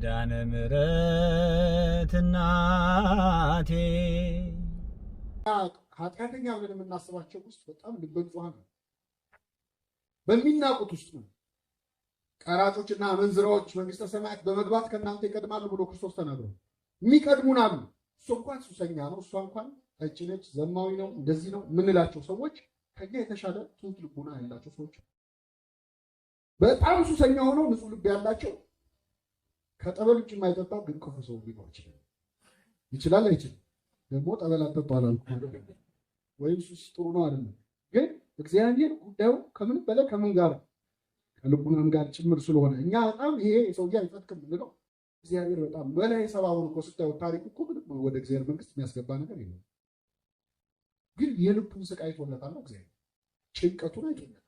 ኪዳነ ምሕረት እናቴ ኃጢአተኛ ብለን የምናስባቸው ውስጥ በጣም ልበ ንጹሐን ነው። በሚናቁት ውስጥ ነው። ቀራጮችና አመንዝራዎች መንግስተ ሰማያት በመግባት ከእናንተ ይቀድማሉ ብሎ ክርስቶስ ተናግሯል። የሚቀድሙን አሉ። እሱ እንኳን ሱሰኛ ነው፣ እሷ እንኳን ጠጪ ነች፣ ዘማዊ ነው፣ እንደዚህ ነው የምንላቸው ሰዎች ከኛ የተሻለ ትሁት ልቡና ያላቸው ሰዎች፣ በጣም ሱሰኛ ሆነው ንጹህ ልብ ያላቸው ከጠበል ውጭ የማይጠጣ ግን ክፉ ሰው ሊኖር ይችላል። አይችልም? ደግሞ ጠበል አትጠጣላል ወይም ሱስ ጥሩ ነው አይደለም። ግን እግዚአብሔር ጉዳዩ ከምንም በላይ ከምን ጋር ከልቡናም ጋር ጭምር ስለሆነ እኛ በጣም ይሄ ሰውዬ አይፈትክም የምንለው እግዚአብሔር በጣም በላይ ሰባውን እኮ ስታዩ ታሪክ እኮ ምንም ወደ እግዚአብሔር መንግስት የሚያስገባ ነገር የለም። ግን የልቡን ስቃይ አይቶለታል እግዚአብሔር፣ ጭንቀቱን አይቶለታል።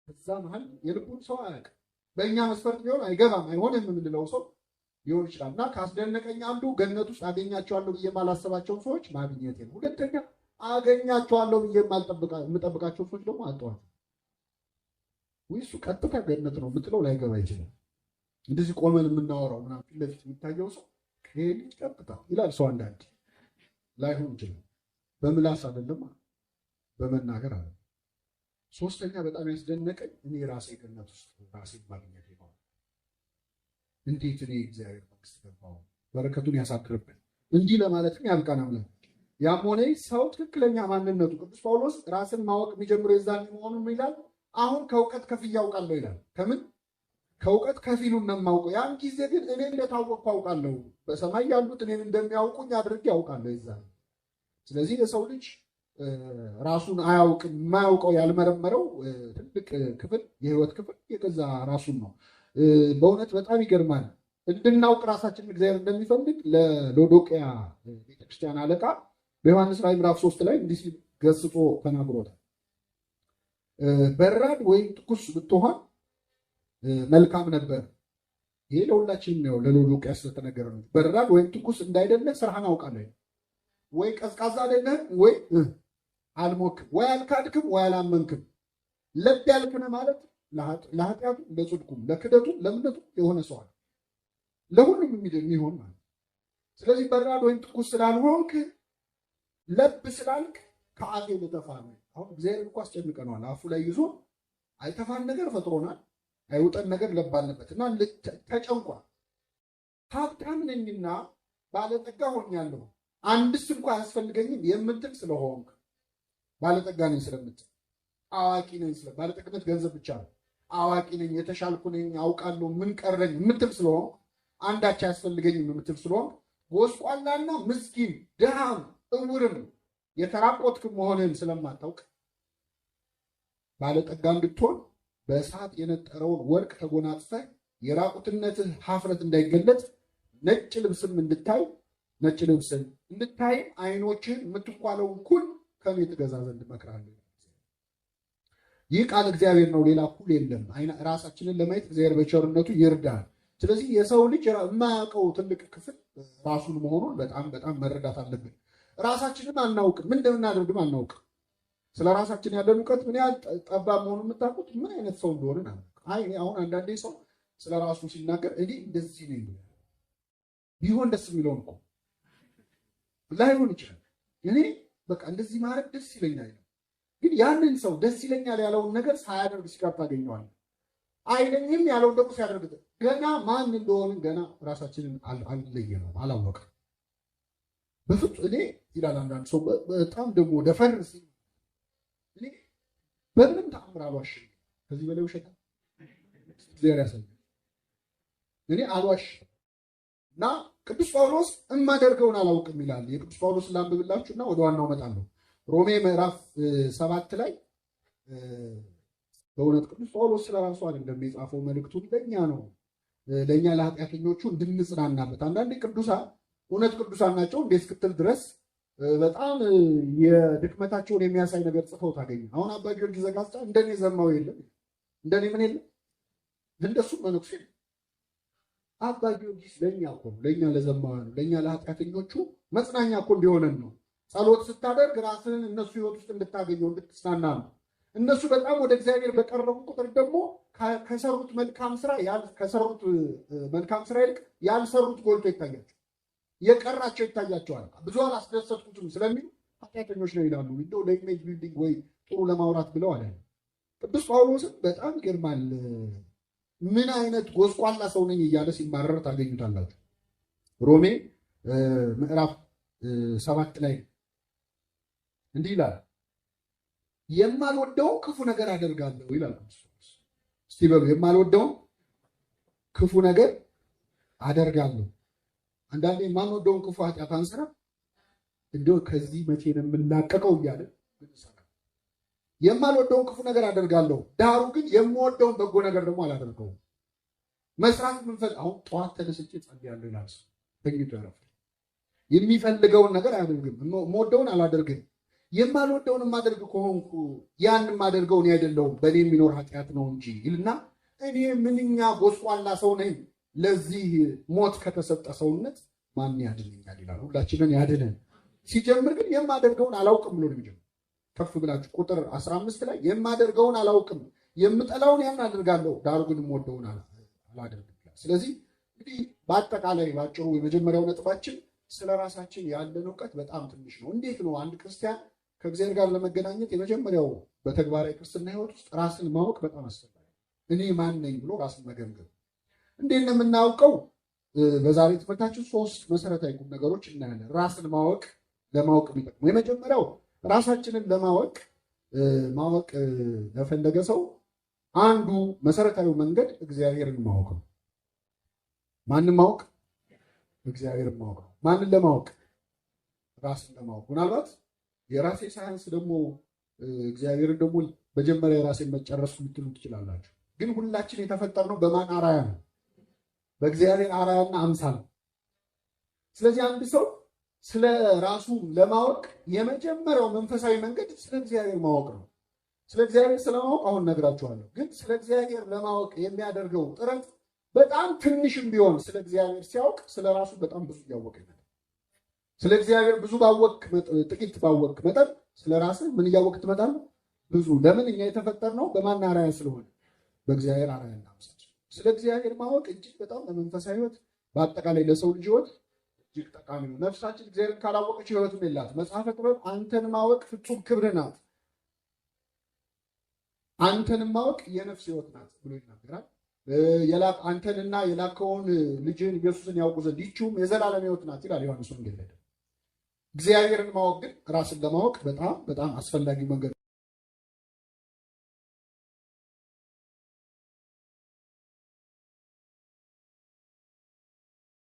በዛ መሀል የልቡን ሰው አያውቅም። በእኛ መስፈርት ቢሆን አይገባም አይሆንም የምንለው ሰው ሊሆን ይችላል። እና ካስደነቀኝ አንዱ ገነት ውስጥ አገኛቸዋለሁ ብዬ የማላሰባቸውን ሰዎች ማግኘቴ ነው። ሁለተኛ አገኛቸዋለሁ ብዬ የምጠብቃቸው ሰዎች ደግሞ አጣኋቸው። ወይሱ ቀጥታ ገነት ነው የምትለው ላይገባ ይችላል። እንደዚህ ቆመን የምናወራው ምናምን ፊት ለፊት የሚታየው ሰው ይሄ ልጅ ቀጥታ ይላል ሰው አንዳንድ ላይሆን ይችላል። በምላስ አይደለም በመናገር አለ። ሶስተኛ በጣም ያስደነቀኝ እኔ ራሴ ገነት ውስጥ ራሴ ማግኘት ነው። እንዴት እኔ እግዚአብሔር መንግስት ገባው? በረከቱን ያሳድርብን። እንዲህ ለማለትም ያብቃን አምላክ። ያም ሆነ ሰው ትክክለኛ ማንነቱ ቅዱስ ጳውሎስ ራስን ማወቅ የሚጀምረው የዛን መሆኑን ይላል። አሁን ከእውቀት ከፍ ያውቃለሁ ይላል። ከምን ከእውቀት ከፊሉን ነው የማውቀው። ያን ጊዜ ግን እኔ እንደታወቅኩ አውቃለሁ፣ በሰማይ ያሉት እኔን እንደሚያውቁኝ አድርጌ ያውቃለሁ ይዛል። ስለዚህ የሰው ልጅ ራሱን አያውቅም። የማያውቀው ያልመረመረው ትልቅ ክፍል የህይወት ክፍል የገዛ ራሱን ነው። በእውነት በጣም ይገርማል። እንድናውቅ ራሳችን እግዚአብሔር እንደሚፈልግ ለሎዶቅያ ቤተክርስቲያን አለቃ በዮሐንስ ራዕይ ምዕራፍ 3 ላይ እንዲህ ሲል ገስጾ ተናግሮታል። በራድ ወይም ትኩስ ብትሆን መልካም ነበር። ይሄ ለሁላችን ነው፣ ለሎዶቅያ ስለተነገረ ነው። በራድ ወይም ትኩስ እንዳይደለ ስራህን አውቃለሁ። ወይ ቀዝቃዛ አይደለም ወይ አልሞክም፣ ወይ አልካድክም ወይ አላመንክም። ለብ ያልክነ ማለት ለኃጢአቱ ለጽድቁም ለክደቱም ለእምነቱም የሆነ ሰው አለ፣ ለሁሉም የሚሆን ማለት። ስለዚህ በራድ ወይም ትኩስ ስላልሆንክ ለብ ስላልክ ከአፌ ልተፋ ነው። አሁን እግዚአብሔር እኮ አስጨንቀነዋል። አፉ ላይ ይዞ አይተፋን ነገር ፈጥሮናል። አይውጠን ነገር ለብ አለበት እና ተጨንቋል። ሀብታም ነኝና ባለጠጋ ሆኛለሁ አንድስ እንኳ አያስፈልገኝም የምትል ስለሆንክ፣ ባለጠጋ ነኝ ስለምትል፣ አዋቂ ነኝ ስለ ባለጠግነት ገንዘብ ብቻ ነው። አዋቂ ነኝ የተሻልኩ ነኝ አውቃለሁ ምን ቀረኝ የምትል ስለሆንክ፣ አንዳች አያስፈልገኝም የምትል ስለሆንክ፣ ጎስቋላና ምስኪን ድሃም እውርም የተራቆትክ መሆንን ስለማታውቅ ባለጠጋ እንድትሆን በእሳት የነጠረውን ወርቅ ተጎናጽፈህ የራቁትነትህ ሀፍረት እንዳይገለጥ ነጭ ልብስም እንድታይ ነጭ ልብስን እንድታይ አይኖችን የምትኳለውን ኩል ከኔ ትገዛ ዘንድ እመክርሃለሁ። ይህ ቃል እግዚአብሔር ነው፣ ሌላ ኩል የለም። ራሳችንን ለማየት እግዚአብሔር በቸርነቱ ይርዳል። ስለዚህ የሰው ልጅ የማያውቀው ትልቅ ክፍል ራሱን መሆኑን በጣም በጣም መረዳት አለብን። ራሳችንም አናውቅም፣ ምን እንደምናደርግም አናውቅም። ስለ ራሳችን ያለን እውቀት ምን ያህል ጠባብ መሆኑን የምታውቁት ምን አይነት ሰው እንደሆነ አሁን አንዳንዴ ሰው ስለ ራሱ ሲናገር እኔ እንደዚህ ነኝ ቢሆን ደስ የሚለውን እኮ ላይሆን ይችላል። እኔ በቃ እንደዚህ ማድረግ ደስ ይለኛል፣ ግን ያንን ሰው ደስ ይለኛል ያለውን ነገር ሳያደርግ ሲቀር ታገኘዋለህ። አይለኝም ያለውን ደግሞ ሲያደርግ ገና ማን እንደሆንን ገና ራሳችንን አልለየነውም፣ አላወቅም በፍጹም። እኔ ይላል አንዳንድ ሰው በጣም ደግሞ ደፈር ሲል እኔ በምንም ተአምር አልዋሽም። ከዚህ በላይ ውሸት እግዚአብሔር ያሳያል። እኔ አልዋሽም እና ቅዱስ ጳውሎስ እማደርገውን አላውቅም ይላል። የቅዱስ ጳውሎስ ላንብብላችሁና ወደ ዋናው እመጣለሁ። ሮሜ ምዕራፍ 7 ላይ በእውነት ቅዱስ ጳውሎስ ስለራሱ አይደለም የጻፈው፣ መልእክቱን ለእኛ ነው፣ ለእኛ ለኃጢአተኞቹ እንድንጽናናበት። አንዳንዴ ቅዱሳን እውነት ቅዱሳን ናቸው እንዴ እስክትል ድረስ በጣም የድክመታቸውን የሚያሳይ ነገር ጽፈው ታገኙ። አሁን አባ ጊዮርጊስ ዘጋስጫ እንደኔ ዘማው የለም፣ እንደኔ ምን የለም፣ እንደሱ መነኩሴ አባ ጊዮርጊስ ለኛ እኮ ለኛ ለዘማዋን ለኛ ለኃጢአተኞቹ መጽናኛ እኮ እንዲሆነን ነው። ጸሎት ስታደርግ ራስህን እነሱ ህይወት ውስጥ እንድታገኘው እንድትጽናና ነው። እነሱ በጣም ወደ እግዚአብሔር በቀረቡ ቁጥር ደግሞ ከሰሩት መልካም ስራ ይልቅ ያልሰሩት ጎልቶ ይታያቸው፣ የቀራቸው ይታያቸዋል። ብዙ አላስደሰትኩትም ስለሚሉ ኃጢአተኞች ነው ይላሉ። እንደው ለኢሜጅ ቢልዲንግ ወይ ጥሩ ለማውራት ብለው አለ። ቅዱስ ጳውሎስም በጣም ይገርማል። ምን አይነት ጎስቋላ ሰው ነኝ እያለ ሲማረር ታገኙታላችሁ። ሮሜ ምዕራፍ 7 ላይ እንዲህ ይላል፣ የማልወደውን ክፉ ነገር አደርጋለሁ ይላል። እስቲ በሉ የማልወደውን ክፉ ነገር አደርጋለሁ። አንዳንዴ የማንወደውን ክፉ ኃጢአት አንሰራ እንደው ከዚህ መቼ ነው የምንላቀቀው እያለ የማልወደውን ክፉ ነገር አደርጋለሁ፣ ዳሩ ግን የምወደውን በጎ ነገር ደግሞ አላደርገውም። መስራት የምንፈልግ አሁን ጠዋት ተነስቼ ጸልያለሁ ይላል። ተኝቶ ያረፈ የሚፈልገውን ነገር አያደርግም፣ የምወደውን አላደርግም። የማልወደውን የማደርግ ከሆንኩ ያን የማደርገው እኔ አይደለሁም በእኔ የሚኖር ኃጢአት ነው እንጂ ይልና እኔ ምንኛ ጎስቋላ ሰው ነኝ፣ ለዚህ ሞት ከተሰጠ ሰውነት ማን ያድነኛል ይላል። ሁላችንን ያድነን። ሲጀምር ግን የማደርገውን አላውቅም ብሎ ነው የሚጀምር። ከፍ ብላችሁ ቁጥር 15 ላይ የማደርገውን አላውቅም፣ የምጠላውን ያን አደርጋለሁ፣ ዳሩ ግን የምወደውን አላደርግም። ስለዚህ እንግዲህ በአጠቃላይ ባጭሩ የመጀመሪያው ነጥባችን ስለ ራሳችን ያለን እውቀት በጣም ትንሽ ነው። እንዴት ነው አንድ ክርስቲያን ከእግዚአብሔር ጋር ለመገናኘት የመጀመሪያው በተግባራዊ ክርስትና ሕይወት ውስጥ ራስን ማወቅ በጣም አስፈላጊ። እኔ ማን ነኝ ብሎ ራስን መገምገም። እንዴት ነው የምናውቀው? በዛሬ ትምህርታችን 3 መሰረታዊ ቁም ነገሮች እናያለን። ራስን ለማወቅ የሚጠቅሙ የመጀመሪያው ራሳችንን ለማወቅ ለፈለገ ሰው አንዱ መሰረታዊ መንገድ እግዚአብሔርን ማወቅ ነው። ማንን ማወቅ? እግዚአብሔርን ማወቅ ነው። ማንን ለማወቅ? ራስን ለማወቅ። ምናልባት የራሴ ሳይንስ ደግሞ እግዚአብሔርን ደግሞ መጀመሪያ የራሴን መጨረሱ ልትሉ ትችላላችሁ። ግን ሁላችን የተፈጠርነው በማን አራያ ነው? በእግዚአብሔር አራያና አምሳል ነው። ስለዚህ አንድ ሰው ስለ ራሱ ለማወቅ የመጀመሪያው መንፈሳዊ መንገድ ስለ እግዚአብሔር ማወቅ ነው። ስለ እግዚአብሔር ስለማወቅ አሁን ነግራችኋለሁ። ግን ስለ እግዚአብሔር ለማወቅ የሚያደርገው ጥረት በጣም ትንሽም ቢሆን ስለ እግዚአብሔር ሲያውቅ ስለ ራሱ በጣም ብዙ እያወቀ ይመጣል። ስለ እግዚአብሔር ብዙ ጥቂት ባወቅ መጠን ስለ ራስህ ምን እያወቅ ትመጣለህ? ብዙ። ለምን? እኛ የተፈጠርነው በማን አራያ ስለሆነ በእግዚአብሔር አራያና አምሳል። ስለ እግዚአብሔር ማወቅ እጅግ በጣም ለመንፈሳዊ ሕይወት በአጠቃላይ ለሰው ልጅ ሕይወት እጅግ ጠቃሚ ነው። ነፍሳችን እግዚአብሔርን ካላወቀች ሕይወትም የላት። መጽሐፈ ጥበብ አንተን ማወቅ ፍጹም ክብር ናት፣ አንተን ማወቅ የነፍስ ሕይወት ናት ብሎ ይናገራል። አንተንና የላከውን ልጅን ኢየሱስን ያውቁ ዘንድ ይህችውም የዘላለም ሕይወት ናት ይላል ዮሐንስ ወንጌል ላይ። እግዚአብሔርን ማወቅ ግን ራስን ለማወቅ በጣም በጣም አስፈላጊ መንገድ